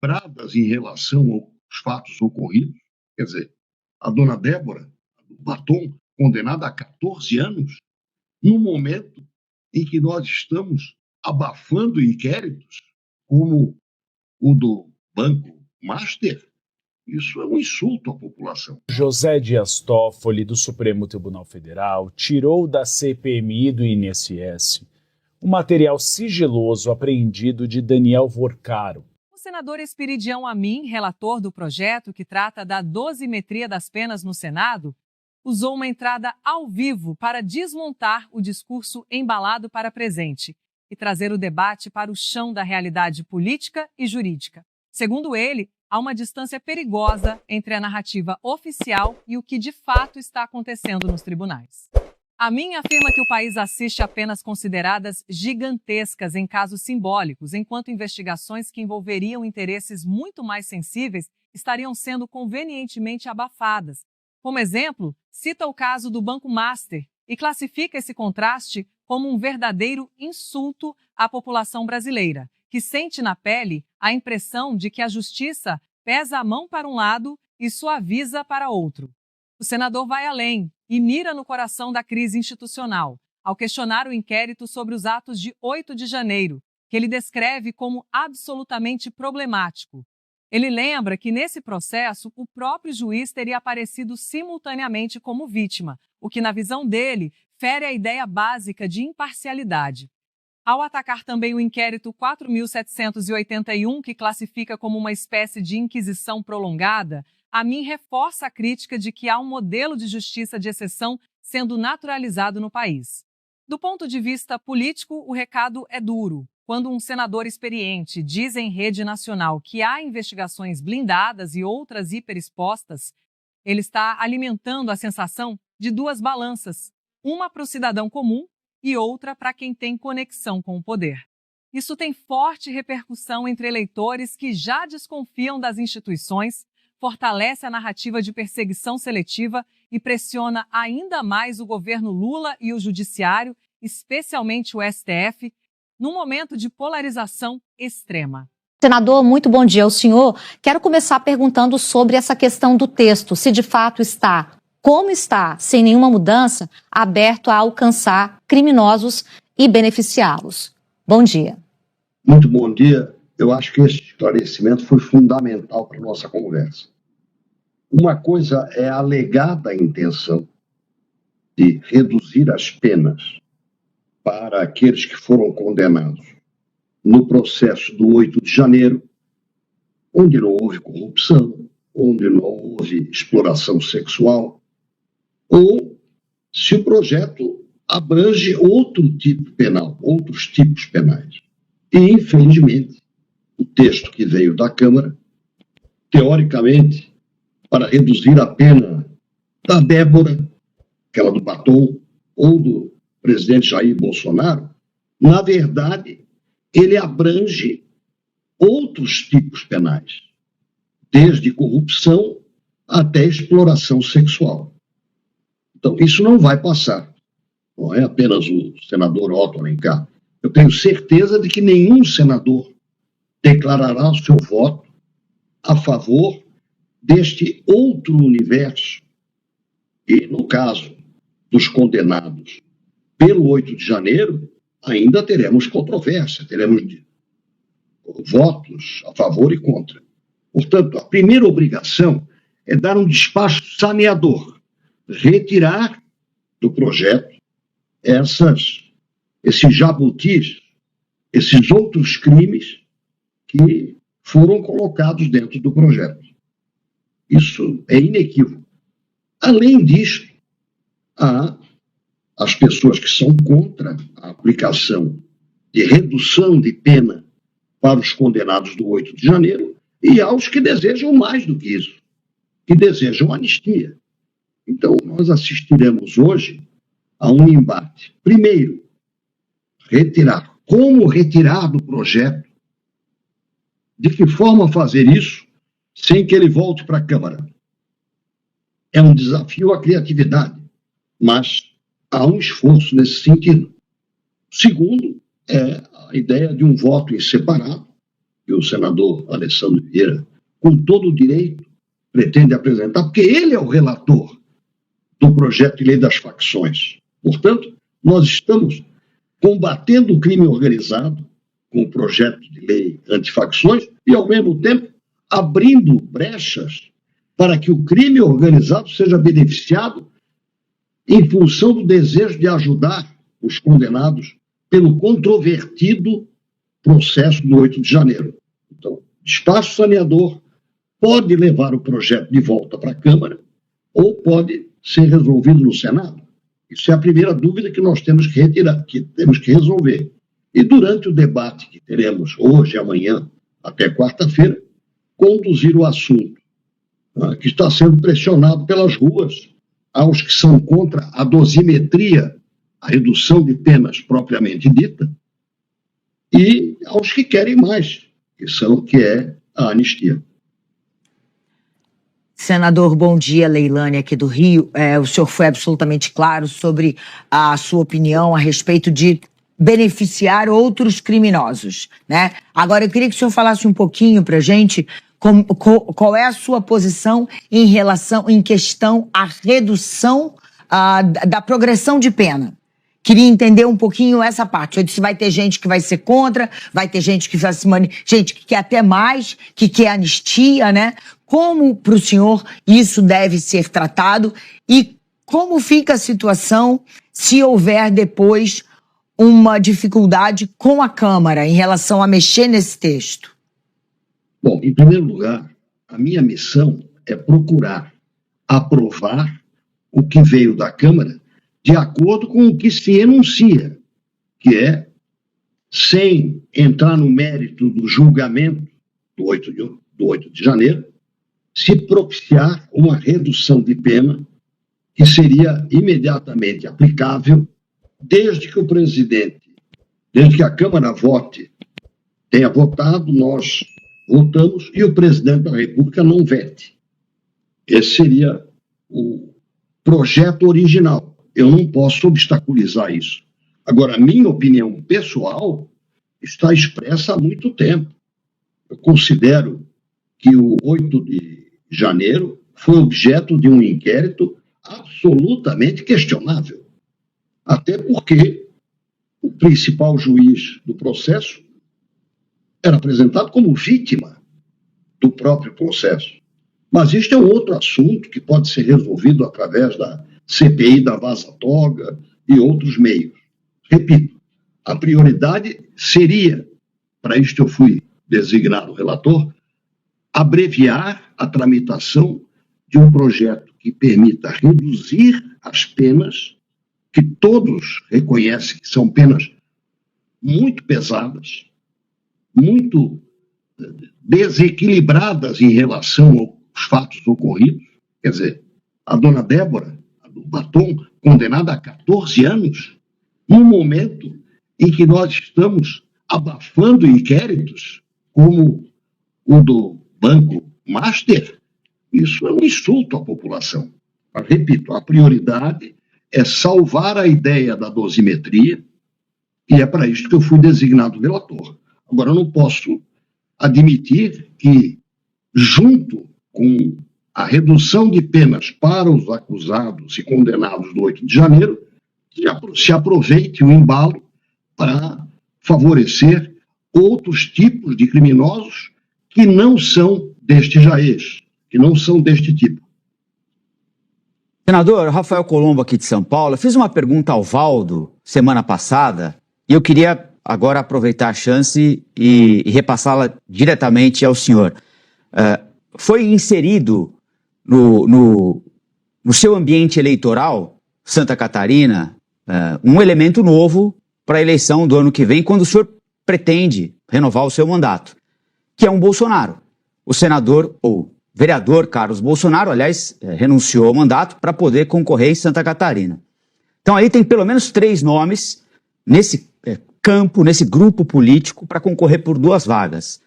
bradas em relação aos fatos ocorridos. Quer dizer, a dona Débora, do Batom, condenada a 14 anos, no momento em que nós estamos abafando inquéritos como o do Banco Master. Isso é um insulto à população. José Dias Toffoli, do Supremo Tribunal Federal, tirou da CPMI e do INSS o material sigiloso apreendido de Daniel Vorcaro. O senador Esperidião Amin, relator do projeto que trata da dosimetria das penas no Senado, usou uma entrada ao vivo para desmontar o discurso embalado para presente e trazer o debate para o chão da realidade política e jurídica. Segundo ele, há uma distância perigosa entre a narrativa oficial e o que de fato está acontecendo nos tribunais. Amin afirma que o país assiste a penas consideradas gigantescas em casos simbólicos, enquanto investigações que envolveriam interesses muito mais sensíveis estariam sendo convenientemente abafadas. Como exemplo, cita o caso do Banco Master e classifica esse contraste como um verdadeiro insulto à população brasileira, que sente na pele a impressão de que a justiça pesa a mão para um lado e suaviza para outro. O senador vai além e mira no coração da crise institucional, ao questionar o inquérito sobre os atos de 8 de janeiro, que ele descreve como absolutamente problemático. Ele lembra que, nesse processo, o próprio juiz teria aparecido simultaneamente como vítima, o que, na visão dele, fere a ideia básica de imparcialidade. Ao atacar também o inquérito 4.781, que classifica como uma espécie de inquisição prolongada, Amin reforça a crítica de que há um modelo de justiça de exceção sendo naturalizado no país. Do ponto de vista político, o recado é duro. Quando um senador experiente diz em rede nacional que há investigações blindadas e outras hiperexpostas, ele está alimentando a sensação de duas balanças, uma para o cidadão comum e outra para quem tem conexão com o poder. Isso tem forte repercussão entre eleitores que já desconfiam das instituições, fortalece a narrativa de perseguição seletiva e pressiona ainda mais o governo Lula e o Judiciário, especialmente o STF, num momento de polarização extrema. Senador, muito bom dia ao senhor. Quero começar perguntando sobre essa questão do texto, se de fato está, como está, sem nenhuma mudança, aberto a alcançar criminosos e beneficiá-los. Bom dia. Muito bom dia. Eu acho que esse esclarecimento foi fundamental para a nossa conversa. Uma coisa é a alegada intenção de reduzir as penas para aqueles que foram condenados no processo do 8 de janeiro, onde não houve corrupção, onde não houve exploração sexual, ou se o projeto abrange outro tipo penal, outros tipos penais. E, infelizmente, o texto que veio da Câmara, teoricamente, para reduzir a pena da Débora, aquela do Batom, ou do presidente Jair Bolsonaro, na verdade, ele abrange outros tipos penais, desde corrupção até exploração sexual. Então, isso não vai passar. Não é apenas o senador Otto Alencar. Eu tenho certeza de que nenhum senador declarará o seu voto a favor deste outro universo. E, no caso dos condenados pelo 8 de janeiro, ainda teremos controvérsia, teremos votos a favor e contra. Portanto, a primeira obrigação é dar um despacho saneador, retirar do projeto esses jabutis, esses outros crimes que foram colocados dentro do projeto. Isso é inequívoco. Além disso, há as pessoas que são contra a aplicação de redução de pena para os condenados do 8 de janeiro e há os que desejam mais do que isso, que desejam anistia. Então, nós assistiremos hoje a um embate. Primeiro, retirar. Como retirar do projeto? De que forma fazer isso sem que ele volte para a Câmara? É um desafio à criatividade, mas há um esforço nesse sentido. Segundo, é a ideia de um voto em separado, que o senador Alessandro Vieira, com todo o direito, pretende apresentar, porque ele é o relator do projeto de lei das facções. Portanto, nós estamos combatendo o crime organizado com o projeto de lei antifacções e, ao mesmo tempo, abrindo brechas para que o crime organizado seja beneficiado em função do desejo de ajudar os condenados pelo controvertido processo do 8 de janeiro. Então, o despacho saneador pode levar o projeto de volta para a Câmara ou pode ser resolvido no Senado. Isso é a primeira dúvida que nós temos que retirar, que temos que resolver. E durante o debate que teremos hoje, amanhã, até quarta-feira, conduzir o assunto, que está sendo pressionado pelas ruas, aos que são contra a dosimetria, a redução de penas propriamente dita, e aos que querem mais, que é a anistia. Senador, bom dia, Leilane aqui do Rio. O senhor foi absolutamente claro sobre a sua opinião a respeito de beneficiar outros criminosos, né? Agora, eu queria que o senhor falasse um pouquinho para a gente qual é a sua posição em questão à redução da progressão de pena. Queria entender um pouquinho essa parte. Eu disse, vai ter gente que vai ser contra, vai ter gente que vai gente que quer até mais, que quer anistia, né? Como para o senhor isso deve ser tratado e como fica a situação se houver depois uma dificuldade com a Câmara em relação a mexer nesse texto? Bom, em primeiro lugar, a minha missão é procurar aprovar o que veio da Câmara de acordo com o que se enuncia, que é, sem entrar no mérito do julgamento do 8 de janeiro, se propiciar uma redução de pena que seria imediatamente aplicável desde que a Câmara tenha votado, nós votamos e o presidente da República não vete. Esse seria o projeto original. Eu não posso obstaculizar isso. Agora, a minha opinião pessoal está expressa há muito tempo. Eu considero que o 8 de janeiro foi objeto de um inquérito absolutamente questionável. Até porque o principal juiz do processo era apresentado como vítima do próprio processo. Mas este é um outro assunto que pode ser resolvido através da CPI da Vaza Toga e outros meios. Repito, a prioridade seria, para isto eu fui designado relator, abreviar a tramitação de um projeto que permita reduzir as penas, que todos reconhecem que são penas muito pesadas, muito desequilibradas em relação aos fatos ocorridos. Quer dizer, a dona Débora, a do batom, condenada a 14 anos, num momento em que nós estamos abafando inquéritos como o do Banco Master, isso é um insulto à população. Mas, repito, a prioridade é salvar a ideia da dosimetria e é para isso que eu fui designado relator. Agora, eu não posso admitir que, junto com a redução de penas para os acusados e condenados do 8 de janeiro, se aproveite o embalo para favorecer outros tipos de criminosos que não são deste jaez, que não são deste tipo. Senador, Rafael Colombo aqui de São Paulo. Eu fiz uma pergunta ao Valdo semana passada e eu queria agora aproveitar a chance e repassá-la diretamente ao senhor. Foi inserido no seu ambiente eleitoral, Santa Catarina, um elemento novo para a eleição do ano que vem, quando o senhor pretende renovar o seu mandato, que é um Bolsonaro. O senador ou vereador Carlos Bolsonaro, aliás, renunciou ao mandato para poder concorrer em Santa Catarina. Então aí tem pelo menos 3 nomes nesse campo, nesse grupo político, para concorrer por 2 vagas.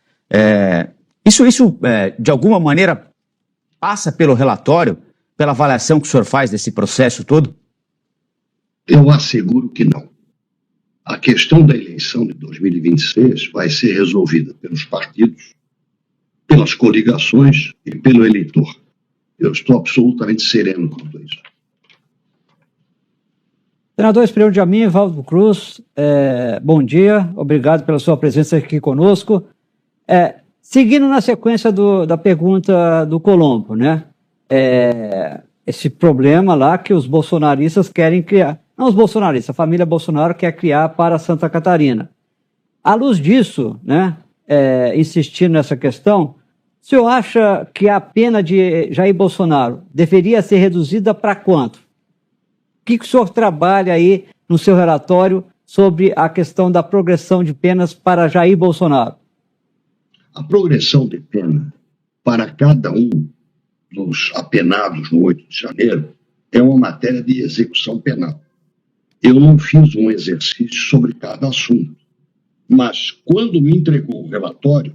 Isso de alguma maneira, passa pelo relatório, pela avaliação que o senhor faz desse processo todo? Eu asseguro que não. A questão da eleição de 2026 vai ser resolvida pelos partidos, pelas coligações e pelo eleitor. Eu estou absolutamente sereno quanto a isso. Senador Espírito de Amin, Valdo Cruz, bom dia, obrigado pela sua presença aqui conosco. Seguindo na sequência da pergunta do Colombo, né? Esse problema lá que os bolsonaristas querem criar, não os bolsonaristas, a família Bolsonaro quer criar para Santa Catarina. À luz disso, né, insistindo nessa questão, o senhor acha que a pena de Jair Bolsonaro deveria ser reduzida para quanto? O que o senhor trabalha aí no seu relatório sobre a questão da progressão de penas para Jair Bolsonaro? A progressão de pena para cada um dos apenados no 8 de janeiro é uma matéria de execução penal. Eu não fiz um exercício sobre cada assunto, mas quando me entregou o relatório,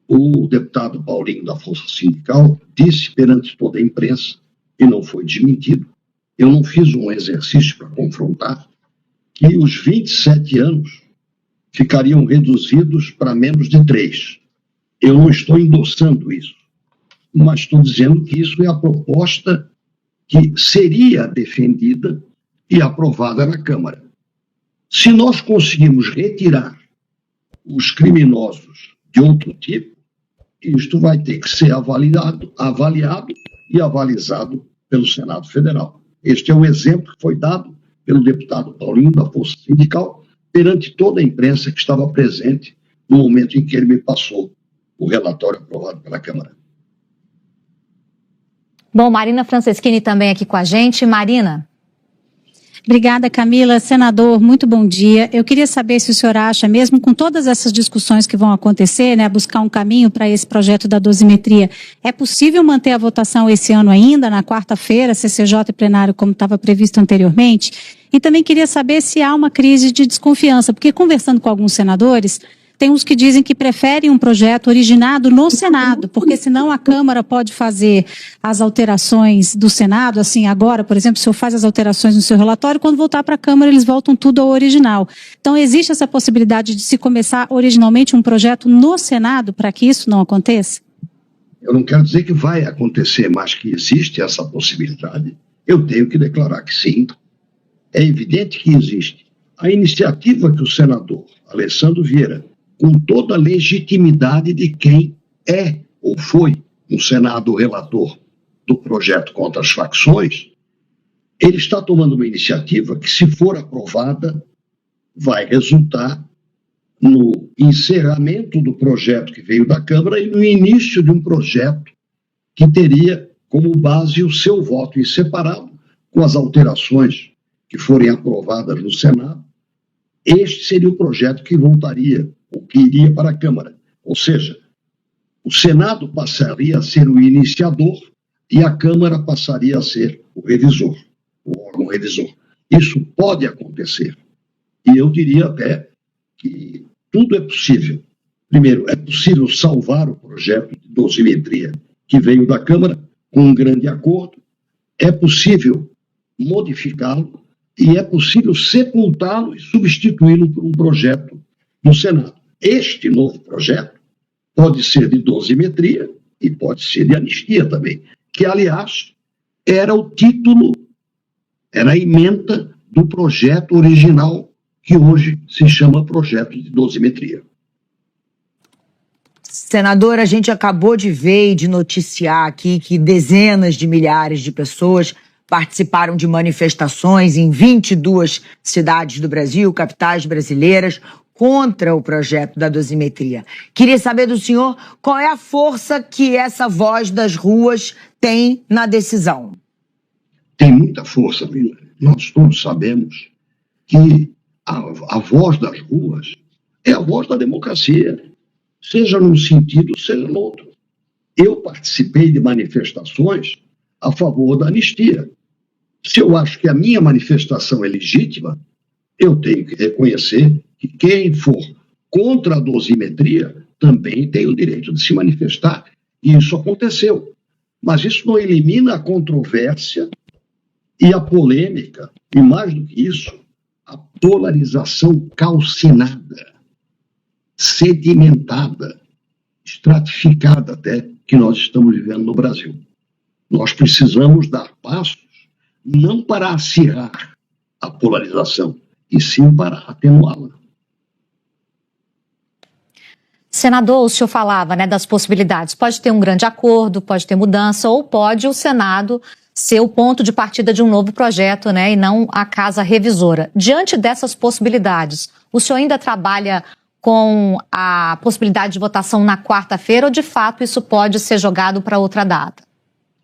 o deputado Paulinho da Força Sindical disse perante toda a imprensa, e não foi desmentido, eu não fiz um exercício para confrontar, que os 27 anos ficariam reduzidos para menos de 3. Eu não estou endossando isso, mas estou dizendo que isso é a proposta que seria defendida e aprovada na Câmara. Se nós conseguimos retirar os criminosos de outro tipo, isto vai ter que ser avaliado e avalizado pelo Senado Federal. Este é um exemplo que foi dado pelo deputado Paulinho da Força Sindical perante toda a imprensa que estava presente no momento em que ele me passou o relatório aprovado pela Câmara. Bom, Marina Franceschini também aqui com a gente. Marina. Obrigada, Camila. Senador, muito bom dia. Eu queria saber se o senhor acha, mesmo com todas essas discussões que vão acontecer, né, buscar um caminho para esse projeto da dosimetria, é possível manter a votação esse ano ainda, na quarta-feira, CCJ e plenário, como estava previsto anteriormente? E também queria saber se há uma crise de desconfiança, porque conversando com alguns senadores, tem uns que dizem que preferem um projeto originado no Senado, porque senão a Câmara pode fazer as alterações do Senado, assim, agora, por exemplo, o senhor faz as alterações no seu relatório, quando voltar para a Câmara eles voltam tudo ao original. Então, existe essa possibilidade de se começar originalmente um projeto no Senado para que isso não aconteça? Eu não quero dizer que vai acontecer, mas que existe essa possibilidade. Eu tenho que declarar que sim. É evidente que existe. A iniciativa que o senador Alessandro Vieira, com toda a legitimidade de quem é ou foi no Senado relator do projeto contra as facções, ele está tomando uma iniciativa que, se for aprovada, vai resultar no encerramento do projeto que veio da Câmara e no início de um projeto que teria como base o seu voto em separado, com as alterações que forem aprovadas no Senado. Este seria o projeto que voltaria, ou que iria para a Câmara. Ou seja, o Senado passaria a ser o iniciador e a Câmara passaria a ser o revisor, o órgão revisor. Isso pode acontecer. E eu diria até que tudo é possível. Primeiro, é possível salvar o projeto de dosimetria que veio da Câmara com um grande acordo. É possível modificá-lo e é possível sepultá-lo e substituí-lo por um projeto no Senado. Este novo projeto pode ser de dosimetria e pode ser de anistia também, que, aliás, era o título, era a ementa do projeto original, que hoje se chama projeto de dosimetria. Senador, a gente acabou de ver e de noticiar aqui que dezenas de milhares de pessoas participaram de manifestações em 22 cidades do Brasil, capitais brasileiras, contra o projeto da dosimetria. Queria saber do senhor qual é a força que essa voz das ruas tem na decisão. Tem muita força, Mila. Nós todos sabemos que a voz das ruas é a voz da democracia, seja num sentido, seja no outro. Eu participei de manifestações a favor da anistia. Se eu acho que a minha manifestação é legítima, eu tenho que reconhecer que quem for contra a dosimetria também tem o direito de se manifestar. E isso aconteceu. Mas isso não elimina a controvérsia e a polêmica. E mais do que isso, a polarização calcinada, sedimentada, estratificada até que nós estamos vivendo no Brasil. Nós precisamos dar passos não para acirrar a polarização, e sim para atenuá-la. Senador, o senhor falava, né, das possibilidades. Pode ter um grande acordo, pode ter mudança, ou pode o Senado ser o ponto de partida de um novo projeto, né, e não a casa revisora. Diante dessas possibilidades, o senhor ainda trabalha com a possibilidade de votação na quarta-feira, ou de fato isso pode ser jogado para outra data?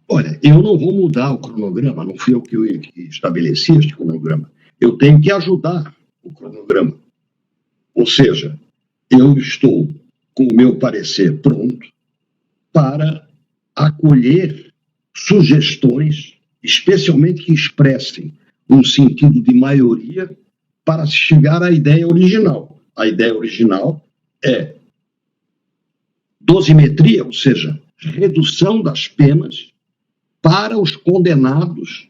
Olha, eu não vou mudar o cronograma, não fui eu que estabeleci este cronograma. Eu tenho que ajudar o cronograma. Ou seja, eu estou com o meu parecer pronto para acolher sugestões, especialmente que expressem um sentido de maioria, para chegar à ideia original. A ideia original é dosimetria, ou seja, redução das penas para os condenados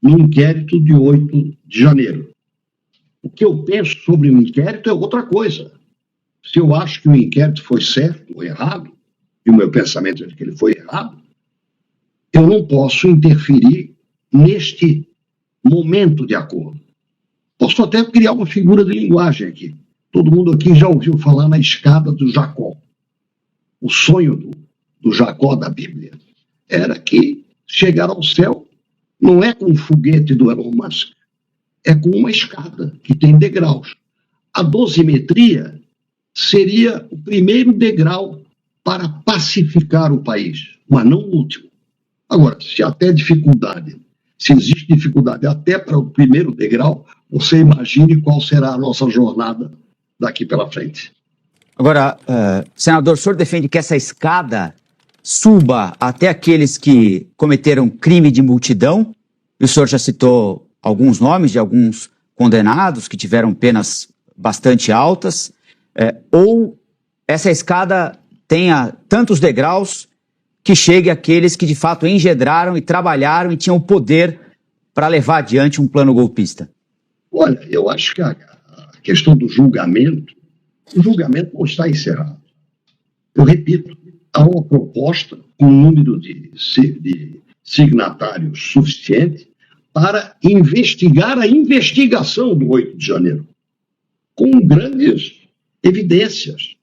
no inquérito de 8 de janeiro. O que eu penso sobre o inquérito é outra coisa. Se eu acho que o inquérito foi certo ou errado, e o meu pensamento é de que ele foi errado, eu não posso interferir neste momento de acordo. Posso até criar uma figura de linguagem aqui. Todo mundo aqui já ouviu falar na escada do Jacó. O sonho do Jacó da Bíblia era que chegar ao céu não é com um foguete do Elon Musk, é com uma escada que tem degraus. A dosimetria seria o primeiro degrau para pacificar o país, mas não o último. Agora, se existe dificuldade até para o primeiro degrau, você imagine qual será a nossa jornada daqui pela frente. Agora, senador, o senhor defende que essa escada suba até aqueles que cometeram crime de multidão? E o senhor já citou alguns nomes de alguns condenados que tiveram penas bastante altas. Ou essa escada tenha tantos degraus que chegue àqueles que de fato engendraram e trabalharam e tinham poder para levar adiante um plano golpista? Olha, eu acho que a questão do julgamento, o julgamento não está encerrado. Eu repito, há uma proposta com um número de signatários suficiente para investigar a investigação do 8 de janeiro, com grandes evidências.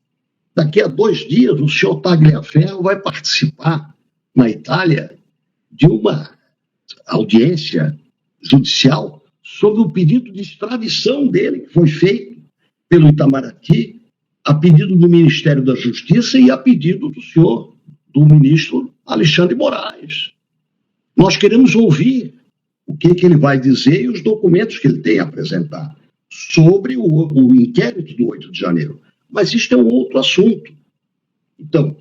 Daqui a 2 dias, o senhor Tagliaferro vai participar na Itália de uma audiência judicial sobre o pedido de extradição dele, que foi feito pelo Itamaraty, a pedido do Ministério da Justiça e a pedido do ministro Alexandre Moraes. Nós queremos ouvir o que ele vai dizer e os documentos que ele tem a apresentar sobre o inquérito do 8 de janeiro. Mas isto é um outro assunto. Então,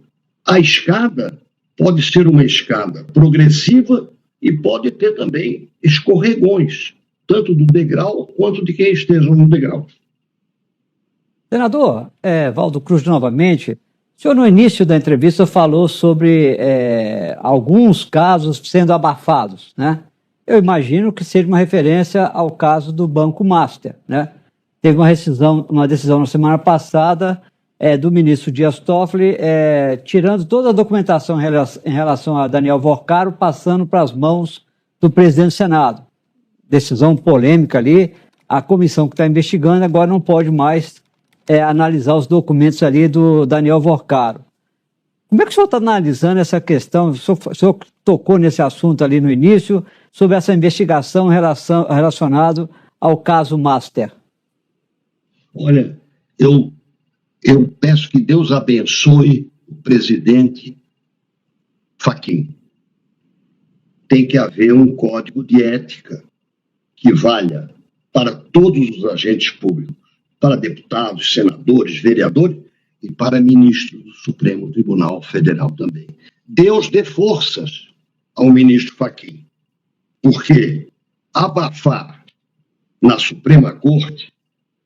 a escada pode ser uma escada progressiva e pode ter também escorregões, tanto do degrau quanto de quem esteja no degrau. Senador, Valdo Cruz novamente, o senhor no início da entrevista falou sobre alguns casos sendo abafados, né? Eu imagino que seja uma referência ao caso do Banco Master, né? Teve uma decisão na semana passada do ministro Dias Toffoli tirando toda a documentação em relação a Daniel Vorcaro, passando para as mãos do presidente do Senado. Decisão polêmica ali, a comissão que está investigando agora não pode mais analisar os documentos ali do Daniel Vorcaro. Como é que o senhor está analisando essa questão? O senhor tocou nesse assunto ali no início, sobre essa investigação relacionada ao caso Master. Olha, eu peço que Deus abençoe o presidente Fachin. Tem que haver um código de ética que valha para todos os agentes públicos, para deputados, senadores, vereadores e para ministros do Supremo Tribunal Federal também. Deus dê forças ao ministro Fachin, porque abafar na Suprema Corte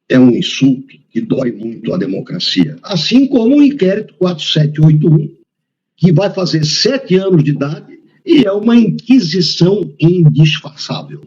é um insulto que dói muito à democracia. Assim como o inquérito 4781, que vai fazer 7 anos de idade e é uma inquisição indisfarçável.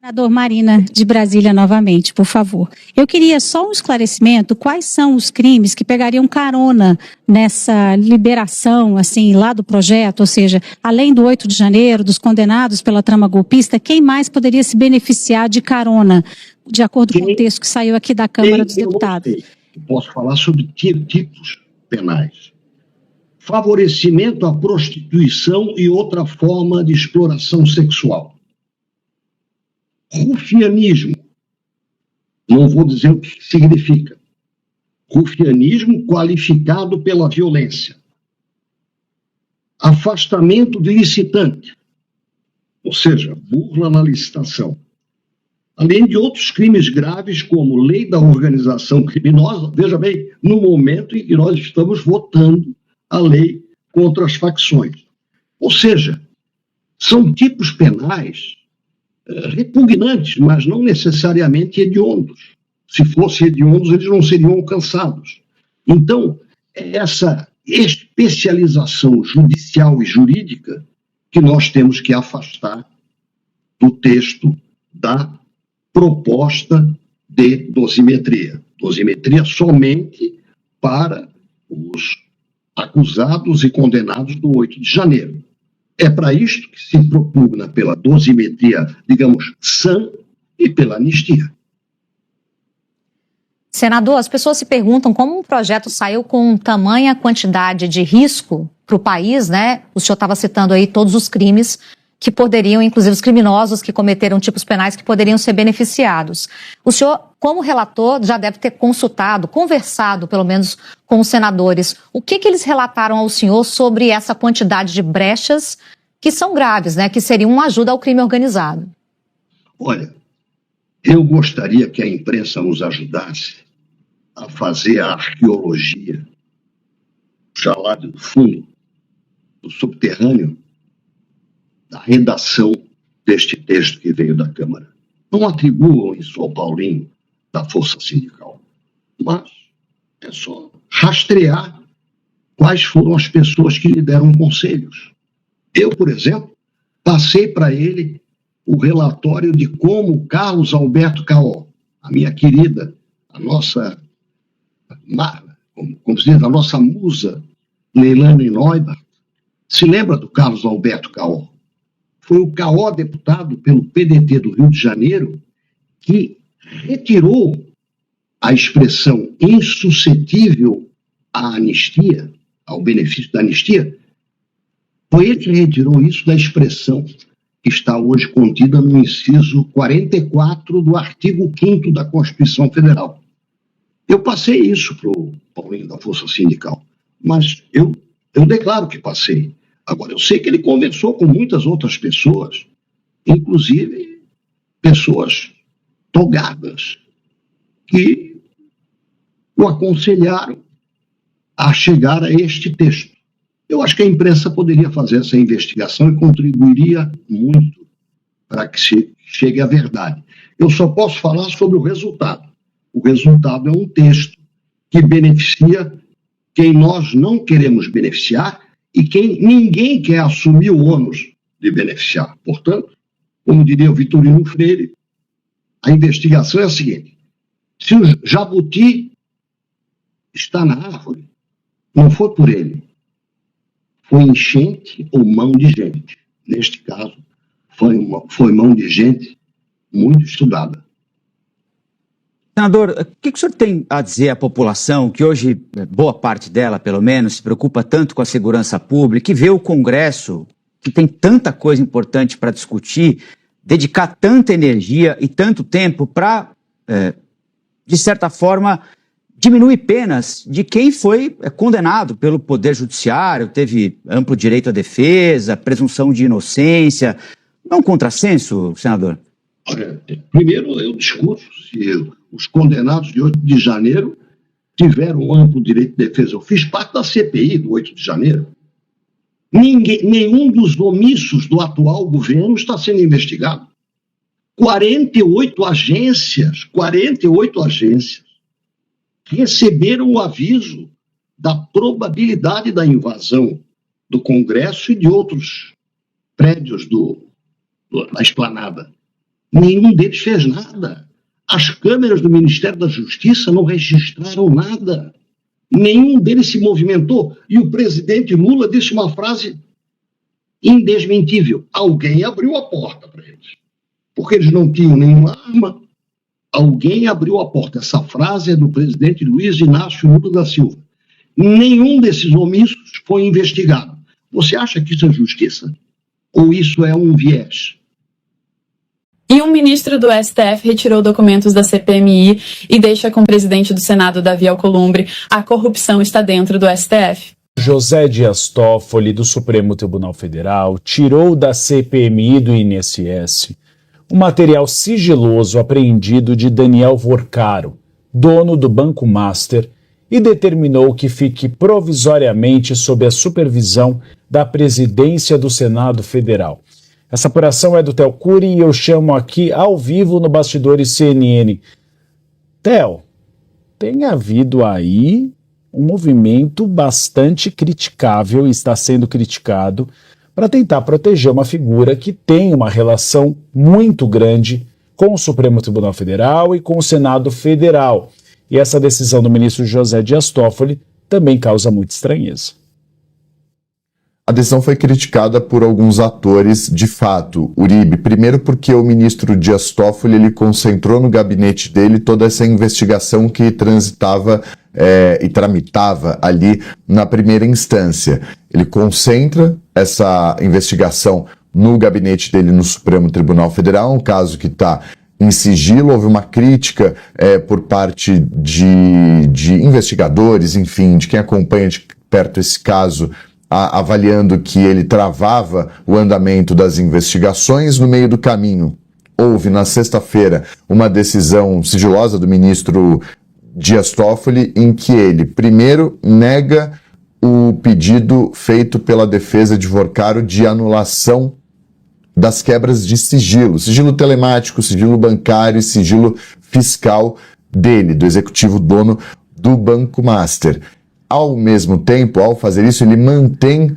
Senador Marina, de Brasília, novamente, por favor. Eu queria só um esclarecimento, quais são os crimes que pegariam carona nessa liberação, assim, lá do projeto, ou seja, além do 8 de janeiro, dos condenados pela trama golpista, quem mais poderia se beneficiar de carona, de acordo com o texto que saiu aqui da Câmara dos Deputados? Eu posso falar sobre tipos penais. Favorecimento à prostituição e outra forma de exploração sexual. Rufianismo. Não vou dizer o que significa. Rufianismo qualificado pela violência. Afastamento de licitante. Ou seja, burla na licitação. Além de outros crimes graves, como lei da organização criminosa, veja bem, no momento em que nós estamos votando a lei contra as facções. Ou seja, são tipos penais repugnantes, mas não necessariamente hediondos. Se fossem hediondos, eles não seriam alcançados. Então, é essa especialização judicial e jurídica que nós temos que afastar do texto da proposta de dosimetria. Dosimetria somente para os acusados e condenados do 8 de janeiro. É para isto que se propugna pela dosimetria, digamos, sã e pela anistia. Senador, as pessoas se perguntam como um projeto saiu com tamanha quantidade de risco para o país, né? O senhor estava citando aí todos os crimes que poderiam, inclusive os criminosos que cometeram tipos penais que poderiam ser beneficiados. O senhor, como relator, já deve ter consultado, conversado, pelo menos, com os senadores. O que eles relataram ao senhor sobre essa quantidade de brechas que são graves, né? Que seriam uma ajuda ao crime organizado? Olha, eu gostaria que a imprensa nos ajudasse a fazer a arqueologia, já lá do fundo, do subterrâneo, da redação deste texto que veio da Câmara. Não atribuam isso ao Paulinho, da Força Sindical, mas é só rastrear quais foram as pessoas que lhe deram conselhos. Eu, por exemplo, passei para ele o relatório de como Carlos Alberto Caó, a minha querida, a nossa, como se diz, a nossa musa, Leilane Neubert, se lembra do Carlos Alberto Caó? Foi o Caó, deputado pelo PDT do Rio de Janeiro, que retirou a expressão insuscetível à anistia, ao benefício da anistia. Foi ele que retirou isso da expressão que está hoje contida no inciso 44 do artigo 5º da Constituição Federal. Eu passei isso para o Paulinho da Força Sindical, mas eu declaro que passei. Agora, eu sei que ele conversou com muitas outras pessoas, inclusive pessoas togadas, que o aconselharam a chegar a este texto. Eu acho que a imprensa poderia fazer essa investigação e contribuiria muito para que se chegue à verdade. Eu só posso falar sobre o resultado. O resultado é um texto que beneficia quem nós não queremos beneficiar e quem ninguém quer assumir o ônus de beneficiar. Portanto, como diria o Vitorino Freire, a investigação é a seguinte: se o jabuti está na árvore, não foi por ele, foi enchente ou mão de gente. Neste caso, foi mão de gente muito estudada. Senador, o que o senhor tem a dizer à população que hoje, boa parte dela, pelo menos, se preocupa tanto com a segurança pública, que vê o Congresso, que tem tanta coisa importante para discutir, dedicar tanta energia e tanto tempo para, de certa forma, diminuir penas de quem foi condenado pelo Poder Judiciário, teve amplo direito à defesa, presunção de inocência. Não é um contrassenso, senador? Olha, primeiro eu discuto se os condenados de 8 de janeiro tiveram amplo direito de defesa. Eu fiz parte da CPI do 8 de janeiro. Nenhum dos omissos do atual governo está sendo investigado. 48 agências receberam o aviso da probabilidade da invasão do Congresso e de outros prédios da esplanada. Nenhum deles fez nada. As câmeras do Ministério da Justiça não registraram nada. Nenhum deles se movimentou. E o presidente Lula disse uma frase indesmentível: alguém abriu a porta para eles. Porque eles não tinham nenhuma arma. Alguém abriu a porta. Essa frase é do presidente Luiz Inácio Lula da Silva. Nenhum desses omissos foi investigado. Você acha que isso é justiça? Ou isso é um viés? E um ministro do STF retirou documentos da CPMI e deixa com o presidente do Senado, Davi Alcolumbre: a corrupção está dentro do STF. José Dias Toffoli, do Supremo Tribunal Federal, tirou da CPMI do INSS o material sigiloso apreendido de Daniel Vorcaro, dono do Banco Master, e determinou que fique provisoriamente sob a supervisão da presidência do Senado Federal. Essa apuração é do Theo Cury e eu chamo aqui ao vivo no Bastidores CNN. Theo, tem havido aí um movimento bastante criticável e está sendo criticado para tentar proteger uma figura que tem uma relação muito grande com o Supremo Tribunal Federal e com o Senado Federal. E essa decisão do ministro José Dias Toffoli também causa muita estranheza. A decisão foi criticada por alguns atores, de fato, Uribe. Primeiro porque o ministro Dias Toffoli ele concentrou no gabinete dele toda essa investigação que transitava e tramitava ali na primeira instância. Ele concentra essa investigação no gabinete dele no Supremo Tribunal Federal, um caso que está em sigilo. Houve uma crítica por parte de investigadores, enfim, de quem acompanha de perto esse caso, avaliando que ele travava o andamento das investigações. No meio do caminho, houve na sexta-feira uma decisão sigilosa do ministro Dias Toffoli, em que ele, primeiro, nega o pedido feito pela defesa de Vorcaro de anulação das quebras de sigilo telemático, sigilo bancário e sigilo fiscal dele, do executivo dono do Banco Master. Ao mesmo tempo, ao fazer isso, ele mantém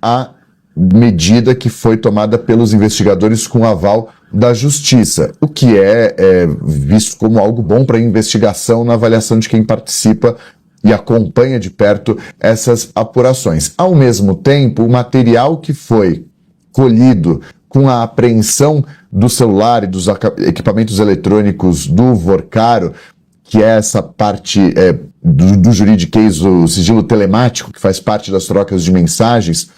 a medida que foi tomada pelos investigadores com aval da Justiça, o que é visto como algo bom para a investigação na avaliação de quem participa e acompanha de perto essas apurações. Ao mesmo tempo, o material que foi colhido com a apreensão do celular e dos equipamentos eletrônicos do Vorcaro, que é essa parte do juridiquês, o sigilo telemático, que faz parte das trocas de mensagens,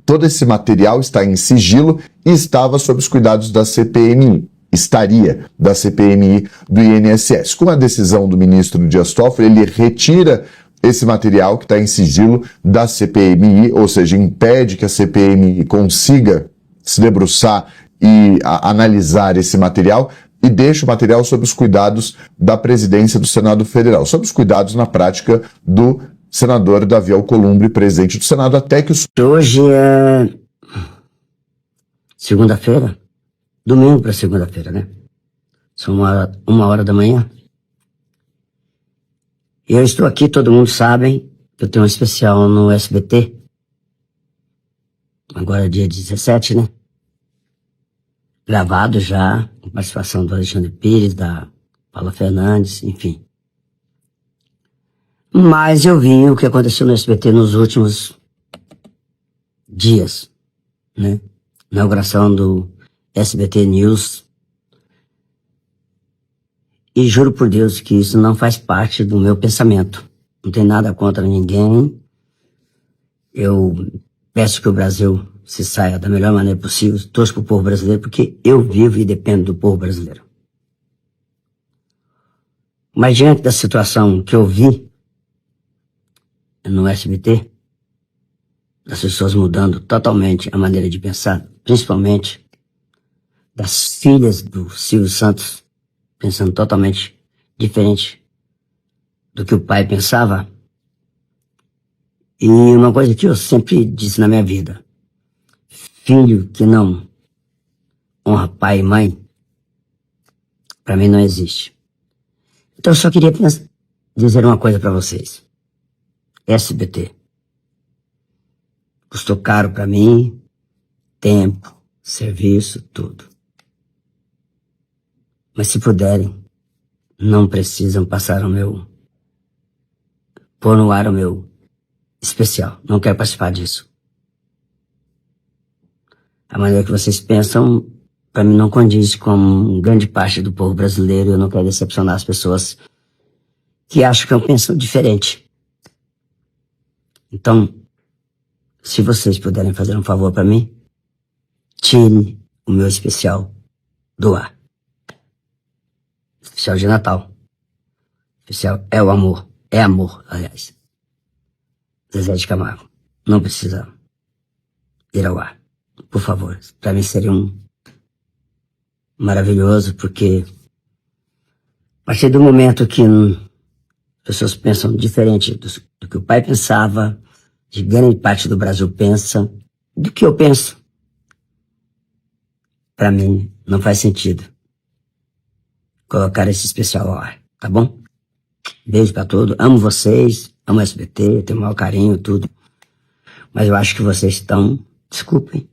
todo esse material está em sigilo e estava sob os cuidados da CPMI, estaria da CPMI do INSS. Com a decisão do ministro Dias Toffoli, ele retira esse material que está em sigilo da CPMI, ou seja, impede que a CPMI consiga se debruçar e analisar esse material, e deixa o material sob os cuidados da presidência do Senado Federal, sob os cuidados, na prática, do senador Davi Alcolumbre, presidente do Senado, até que o... Hoje é segunda-feira, domingo para segunda-feira, né? São uma hora da manhã. E eu estou aqui, todo mundo sabe, que eu tenho um especial no SBT, agora é dia 17, né? Gravado já, com participação do Alexandre Pires, da Paula Fernandes, enfim. Mas eu vi o que aconteceu no SBT nos últimos dias, né? Inauguração do SBT News. E juro por Deus que isso não faz parte do meu pensamento. Não tem nada contra ninguém. Eu peço que o Brasil se saia da melhor maneira possível, torço pro povo brasileiro, porque eu vivo e dependo do povo brasileiro. Mas diante da situação que eu vi no SBT, das pessoas mudando totalmente a maneira de pensar, principalmente das filhas do Silvio Santos, pensando totalmente diferente do que o pai pensava. E uma coisa que eu sempre disse na minha vida: filho que não honra pai e mãe, para mim não existe. Então eu só queria dizer uma coisa para vocês. SBT custou caro para mim, tempo, serviço, tudo. Mas se puderem, não precisam pôr no ar o meu especial. Não quero participar disso. A maneira que vocês pensam, para mim, não condiz com grande parte do povo brasileiro. Eu não quero decepcionar as pessoas que acham que eu penso diferente. Então, se vocês puderem fazer um favor para mim, tire o meu especial do ar. Especial de Natal. Especial é o amor. É amor, aliás. Zezé de Camargo. Não precisa ir ao ar. Por favor. Para mim seria maravilhoso, porque a partir do momento que as pessoas pensam diferente do que o pai pensava, de grande parte do Brasil pensa, do que eu penso, para mim não faz sentido colocar esse especial ao ar, tá bom? Beijo pra todos, amo vocês, amo o SBT, tenho o maior carinho, tudo. Mas eu acho que vocês estão, desculpem,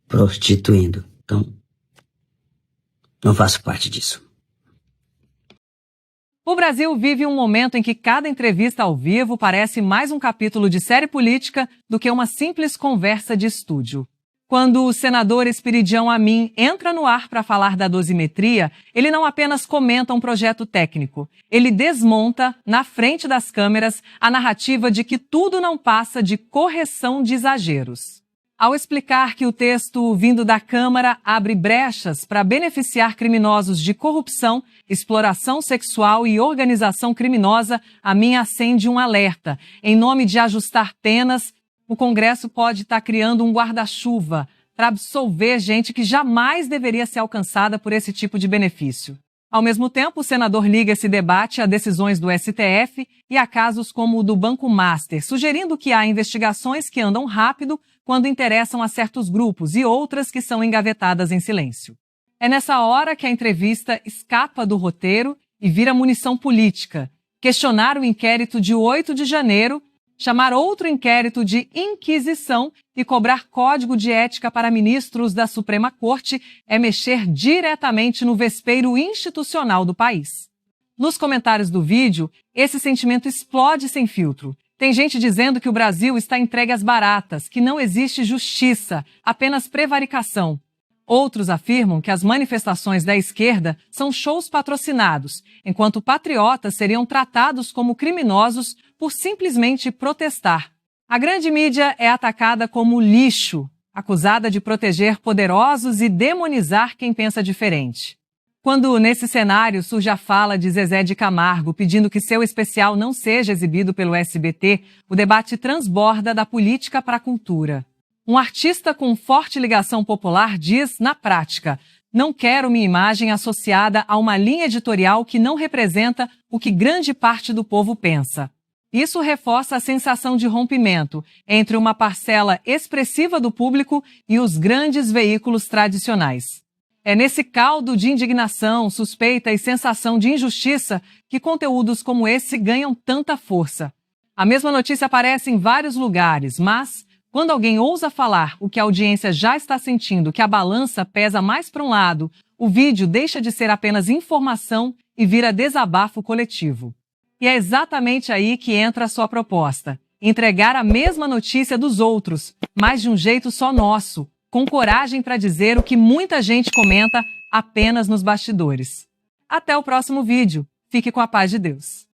prostituindo. Então, não faço parte disso. O Brasil vive um momento em que cada entrevista ao vivo parece mais um capítulo de série política do que uma simples conversa de estúdio. Quando o senador Espiridião Amin entra no ar para falar da dosimetria, ele não apenas comenta um projeto técnico, ele desmonta, na frente das câmeras, a narrativa de que tudo não passa de correção de exageros. Ao explicar que o texto vindo da Câmara abre brechas para beneficiar criminosos de corrupção, exploração sexual e organização criminosa, Amin acende um alerta. Em nome de ajustar penas, o Congresso pode estar criando um guarda-chuva para absolver gente que jamais deveria ser alcançada por esse tipo de benefício. Ao mesmo tempo, o senador liga esse debate a decisões do STF e a casos como o do Banco Master, sugerindo que há investigações que andam rápido quando interessam a certos grupos e outras que são engavetadas em silêncio. É nessa hora que a entrevista escapa do roteiro e vira munição política. Questionar o inquérito de 8 de janeiro, chamar outro inquérito de inquisição e cobrar código de ética para ministros da Suprema Corte é mexer diretamente no vespeiro institucional do país. Nos comentários do vídeo, esse sentimento explode sem filtro. Tem gente dizendo que o Brasil está entregue às baratas, que não existe justiça, apenas prevaricação. Outros afirmam que as manifestações da esquerda são shows patrocinados, enquanto patriotas seriam tratados como criminosos por simplesmente protestar. A grande mídia é atacada como lixo, acusada de proteger poderosos e demonizar quem pensa diferente. Quando, nesse cenário, surge a fala de Zezé de Camargo pedindo que seu especial não seja exibido pelo SBT, o debate transborda da política para a cultura. Um artista com forte ligação popular diz, na prática, não quero minha imagem associada a uma linha editorial que não representa o que grande parte do povo pensa. Isso reforça a sensação de rompimento entre uma parcela expressiva do público e os grandes veículos tradicionais. É nesse caldo de indignação, suspeita e sensação de injustiça que conteúdos como esse ganham tanta força. A mesma notícia aparece em vários lugares, mas quando alguém ousa falar o que a audiência já está sentindo, que a balança pesa mais para um lado, o vídeo deixa de ser apenas informação e vira desabafo coletivo. E é exatamente aí que entra a sua proposta: entregar a mesma notícia dos outros, mas de um jeito só nosso, com coragem para dizer o que muita gente comenta apenas nos bastidores. Até o próximo vídeo. Fique com a paz de Deus.